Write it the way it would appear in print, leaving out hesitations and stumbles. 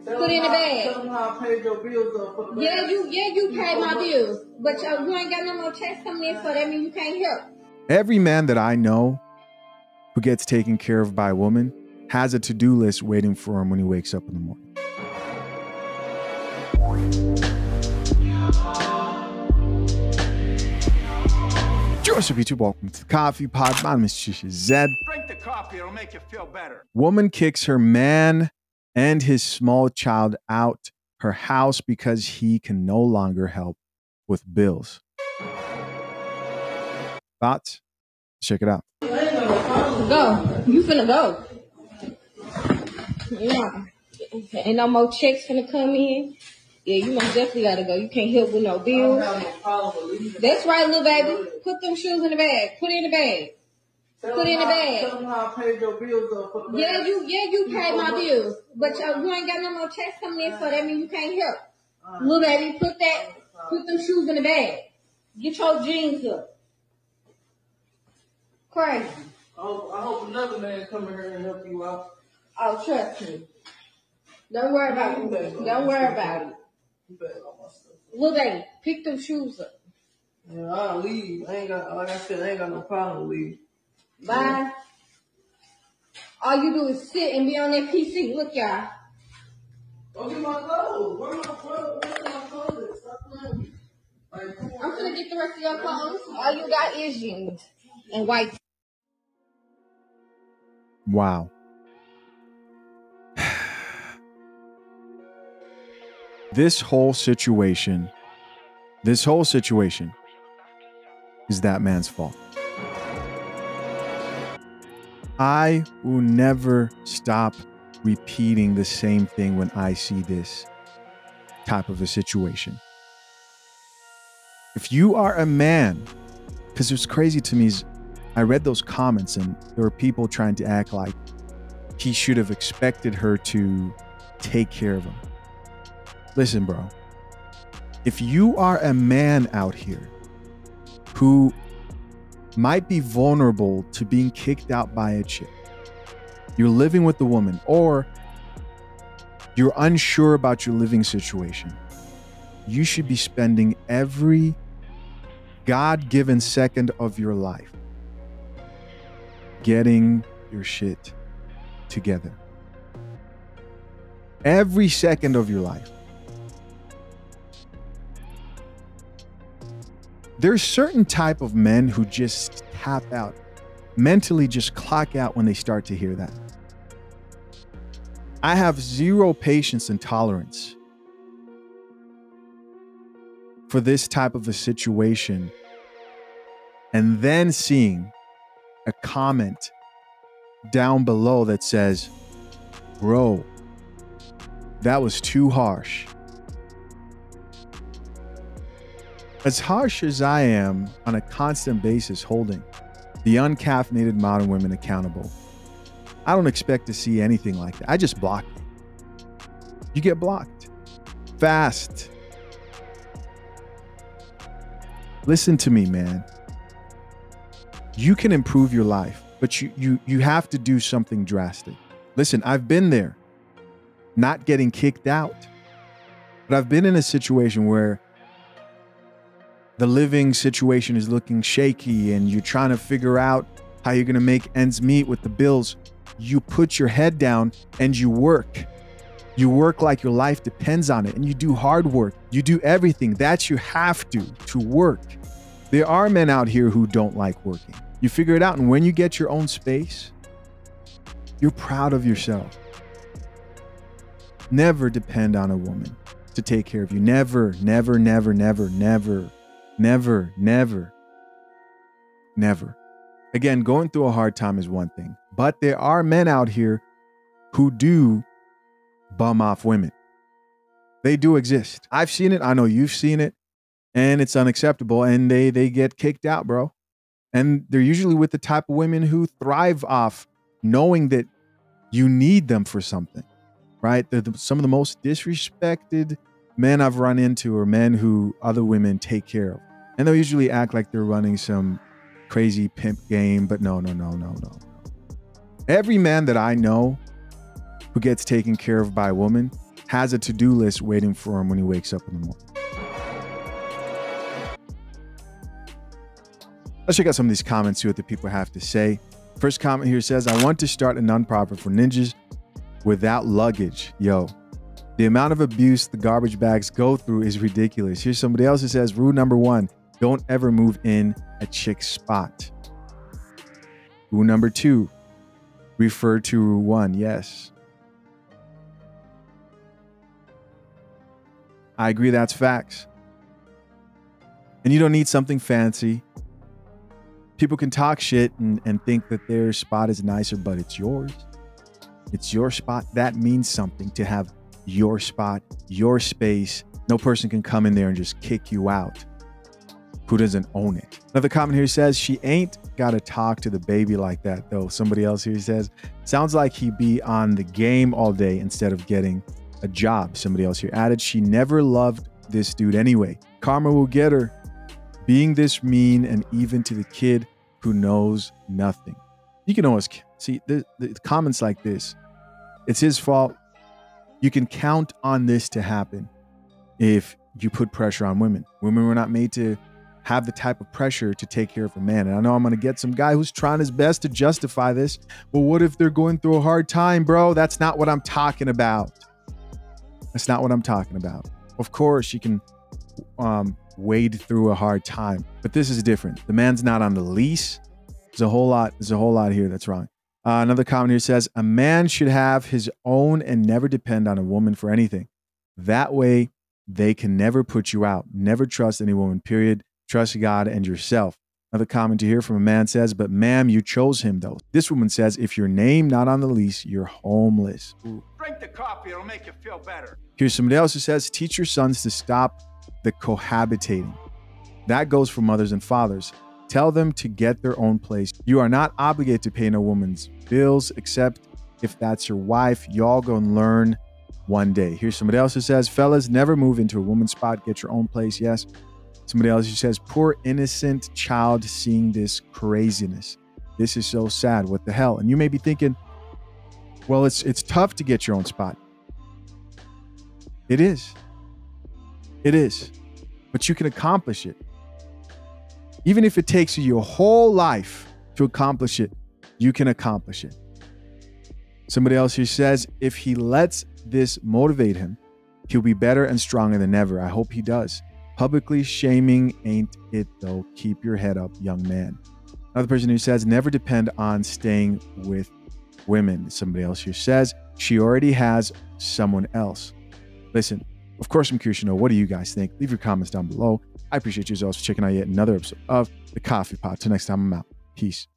Put it in the bag. Tell them how I paid your bills up for the bag. You paid my bills. But you ain't got no more checks coming in, so that means you can't help. Every man that I know who gets taken care of by a woman has a to-do list waiting for him when he wakes up in the morning. Joseph YouTube, welcome to the Coffee Pod. My name is Shisha Zed. Drink the coffee, it'll make you feel better. Woman kicks her man and his small child out her house because he can no longer help with bills. Thoughts? Check it out. Go. You finna go. Yeah. Ain't no more checks finna come in. Yeah, you most definitely gotta go. You can't help with no bills. I don't have no problem with leaving. That's right, little baby. Put them shoes in the bag. Put it in the bag. Put it in the bag. Tell them how I paid your bills up for the bag. You paid my bills. But you ain't got no more checks coming in, so that means you can't help. Little baby, put them shoes in the bag. Get your jeans up. Crazy. I hope another man come in here and help you out. Oh, trust me. Don't worry about it. Don't worry about it. You better on my stuff. Little baby, pick them shoes up. Yeah, I'll leave. Like I said, I ain't got no problem with leave. Bye. All you do is sit and be on that PC. Look, y'all. Go get my clothes. Where's my clothes? Stop playing with me. I'm gonna get the rest of your clothes. All you got is jeans and white. Wow. This whole situation is that man's fault. I will never stop repeating the same thing when I see this type of a situation. If you are a man, because what's crazy to me is I read those comments and there were people trying to act like he should have expected her to take care of him. Listen, bro, if you are a man out here who might be vulnerable to being kicked out by a chick, you're living with the woman, or you're unsure about your living situation, you should be spending every God-given second of your life getting your shit together. Every second of your life. There's certain type of men who just tap out, mentally just clock out when they start to hear that. I have zero patience and tolerance for this type of a situation, and then seeing a comment down below that says, bro, that was too harsh. As harsh as I am on a constant basis holding the uncaffeinated modern women accountable, I don't expect to see anything like that. I just block you. You get blocked. Fast. Listen to me, man. You can improve your life, but you have to do something drastic. Listen, I've been there, not getting kicked out, but I've been in a situation where the living situation is looking shaky and you're trying to figure out how you're going to make ends meet with the bills. You put your head down and you work. You work like your life depends on it, and you do hard work. You do everything that you have to work. There are men out here who don't like working. You figure it out, and when you get your own space, you're proud of yourself. Never depend on a woman to take care of you. Never, never, never, never, never. Never, never, never. Again, going through a hard time is one thing, but there are men out here who do bum off women. They do exist. I've seen it. I know you've seen it, and it's unacceptable. And they get kicked out, bro. And they're usually with the type of women who thrive off knowing that you need them for something, right? They're some of the most disrespected men I've run into are men who other women take care of. And they'll usually act like they're running some crazy pimp game, but no. Every man that I know who gets taken care of by a woman has a to-do list waiting for him when he wakes up in the morning. Let's check out some of these comments, see what the people have to say. First comment here says, I want to start a nonprofit for ninjas without luggage. Yo, the amount of abuse the garbage bags go through is ridiculous. Here's somebody else who says, rule number 1, don't ever move in a chick's spot. Rule number 2, refer to rule 1. Yes. I agree, that's facts. And you don't need something fancy. People can talk shit and think that their spot is nicer, but it's yours. It's your spot. That means something to have your spot, your space. No person can come in there and just kick you out who doesn't own it. Another comment here says, she ain't got to talk to the baby like that, though. Somebody else here says, sounds like he be on the game all day instead of getting a job. Somebody else here added, she never loved this dude anyway. Karma will get her. Being this mean and even to the kid who knows nothing. You can always see the comments like this. It's his fault. You can count on this to happen if you put pressure on women. Women were not made to have the type of pressure to take care of a man. And I know I'm going to get some guy who's trying his best to justify this. Well, what if they're going through a hard time, bro? That's not what I'm talking about. That's not what I'm talking about. Of course, you can wade through a hard time, but this is different. The man's not on the lease. There's a whole lot here that's wrong. Another comment here says, a man should have his own and never depend on a woman for anything. That way, they can never put you out. Never trust any woman, period. Trust God and yourself. Another comment here from a man says, but ma'am, you chose him though. This woman says, if your name not on the lease, you're homeless. Ooh. Drink the coffee, it'll make you feel better. Here's somebody else who says, teach your sons to stop the cohabitating. That goes for mothers and fathers. Tell them to get their own place. You are not obligated to pay no woman's bills, except if that's your wife. Y'all go and learn one day. Here's somebody else who says, fellas, never move into a woman's spot. Get your own place. Yes. Somebody else who says, poor innocent child seeing this craziness. This is so sad. What the hell? And you may be thinking, well, it's tough to get your own spot. It is. It is. But you can accomplish it. Even if it takes you your whole life to accomplish it, you can accomplish it. Somebody else here says, if he lets this motivate him, he'll be better and stronger than ever. I hope he does. Publicly shaming ain't it though. Keep your head up, young man. Another person who says, never depend on staying with women. Somebody else here says, she already has someone else. Listen, of course I'm curious to know, what do you guys think? Leave your comments down below. I appreciate you as always for checking out yet another episode of The Coffee Pot. Till next time, I'm out. Peace.